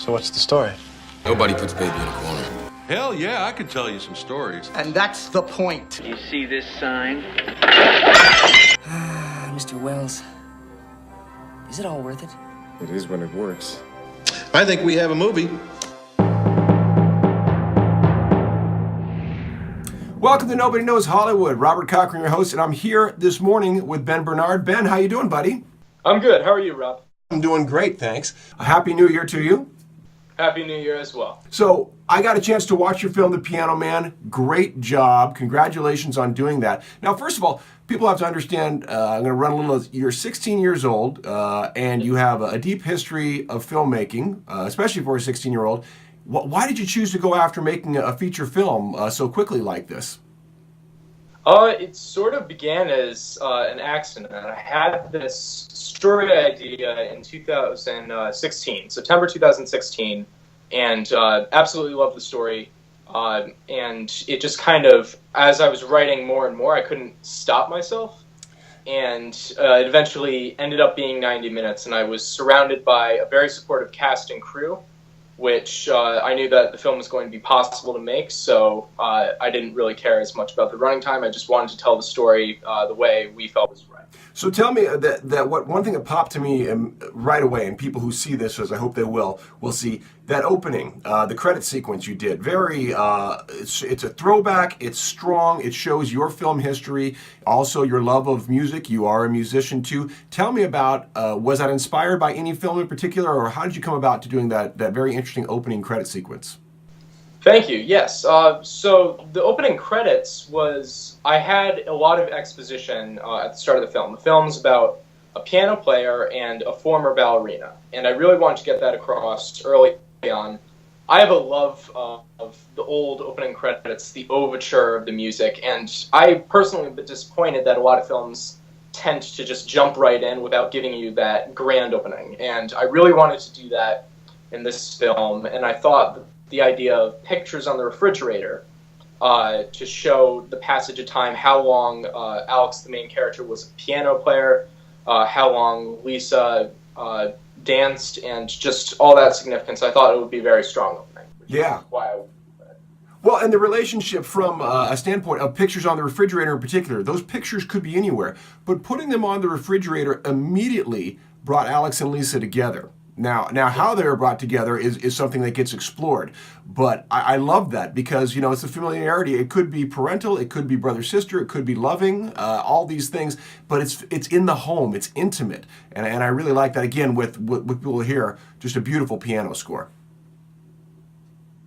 So what's the story? Nobody puts baby in a corner. Hell yeah, I could tell you some stories. And that's the point. You see this sign? Mr. Wells, is it all worth it? It is when it works. I think we have a movie. Welcome to Nobody Knows Hollywood. Robert Cochrane, your host, and I'm here this morning with Ben Bernard. Ben, how you doing, buddy? I'm good. How are you, Rob? I'm doing great, thanks. A happy New Year to you. Happy New Year as well. So, I got a chance to watch your film, The Piano Man. Great job. Congratulations on doing that. Now, first of all, people have to understand, I'm going to run a little, you're 16 years old, and you have a deep history of filmmaking, especially for a 16-year-old. Why did you choose to go after making a feature film so quickly like this? It sort of began as an accident. I had this story idea in 2016, September 2016, and absolutely loved the story. And it just kind of, as I was writing more and more, I couldn't stop myself. And it eventually ended up being 90 minutes, and I was surrounded by a very supportive cast and crew, which I knew that the film was going to be possible to make, so I didn't really care as much about the running time. I just wanted to tell the story the way we felt was right. So tell me that one thing that popped to me right away, and people who see this, as I hope they will see, that opening, the credit sequence you did, very, it's a throwback, it's strong, it shows your film history, also your love of music. You are a musician too. Tell me about, was that inspired by any film in particular, or how did you come about to doing that very interesting opening credit sequence? Thank you, yes. So the opening credits was, I had a lot of exposition at the start of the film. The film's about a piano player and a former ballerina, and I really wanted to get that across early on. I have a love of the old opening credits, the overture of the music, and I personally am disappointed that a lot of films tend to just jump right in without giving you that grand opening, and I really wanted to do that in this film, and I thought the idea of pictures on the refrigerator to show the passage of time, how long Alex, the main character, was a piano player, how long Lisa danced, and just all that significance. I thought it would be very strong opening. Yeah. Why Well, and the relationship from a standpoint of pictures on the refrigerator in particular, those pictures could be anywhere, but putting them on the refrigerator immediately brought Alex and Lisa together. Now, how they were brought together is something that gets explored, but I love that because, you know, it's a familiarity. It could be parental, it could be brother-sister, it could be loving, all these things, but it's in the home, it's intimate, and I really like that, again, with people here, just a beautiful piano score.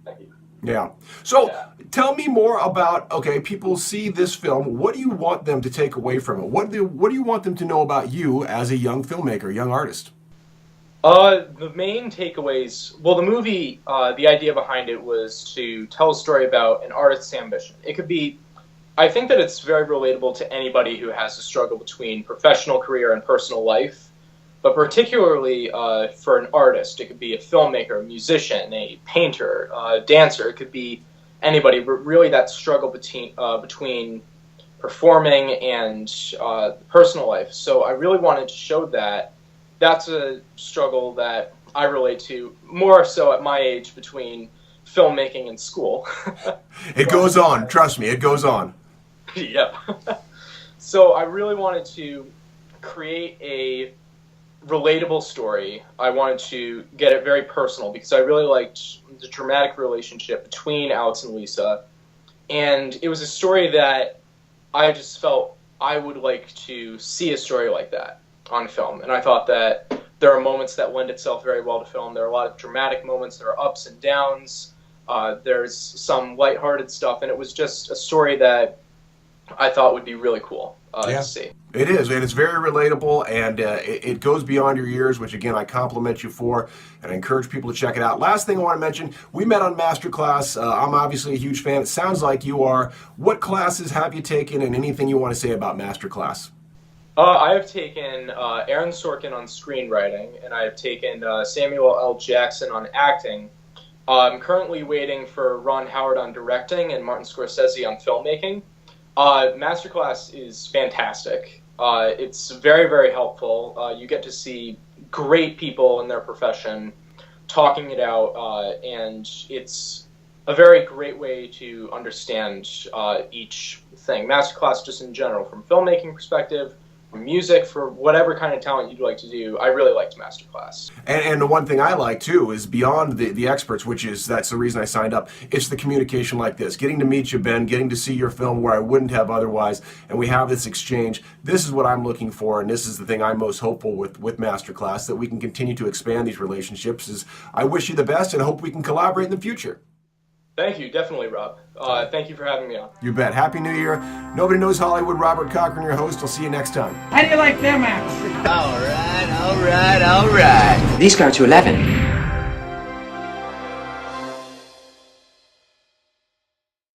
Thank you. Yeah. So, Tell me more about, okay, people see this film, what do you want them to take away from it? What do you want them to know about you as a young filmmaker, young artist? The main takeaways, well, the movie, the idea behind it was to tell a story about an artist's ambition. It could be, I think that it's very relatable to anybody who has to struggle between professional career and personal life, but particularly for an artist. It could be a filmmaker, a musician, a painter, a dancer. It could be anybody, but really that struggle between performing and personal life. So I really wanted to show that. That's a struggle that I relate to more so at my age between filmmaking and school. It goes on, trust me, it goes on. Yep. So I really wanted to create a relatable story. I wanted to get it very personal because I really liked the dramatic relationship between Alex and Lisa. And it was a story that I just felt I would like to see a story like that on film, and I thought that there are moments that lend itself very well to film. There are a lot of dramatic moments, there are ups and downs, there's some lighthearted stuff, and it was just a story that I thought would be really cool to see. It is, and it's very relatable, and it goes beyond your years, which again I compliment you for, and I encourage people to check it out. Last thing I want to mention, we met on Masterclass. I'm obviously a huge fan. It sounds like you are. What classes have you taken, and anything you want to say about Masterclass? I have taken Aaron Sorkin on screenwriting, and I have taken Samuel L. Jackson on acting. I'm currently waiting for Ron Howard on directing and Martin Scorsese on filmmaking. Masterclass is fantastic. It's very, very helpful. You get to see great people in their profession talking it out, and it's a very great way to understand each thing. Masterclass just in general, from filmmaking perspective, from music, for whatever kind of talent you'd like to do. I really liked Masterclass. And the one thing I like too is beyond the experts, that's the reason I signed up. It's the communication like this, getting to meet you, Ben, getting to see your film where I wouldn't have otherwise, and we have this exchange. This is what I'm looking for, and this is the thing I'm most hopeful with Masterclass, that we can continue to expand these relationships. I wish you the best and hope we can collaborate in the future. Thank you, definitely, Rob. Thank you for having me on. You bet. Happy New Year. Nobody Knows Hollywood. Robert Cochrane, your host. I'll see you next time. How do you like them apples? All right. These go to 11.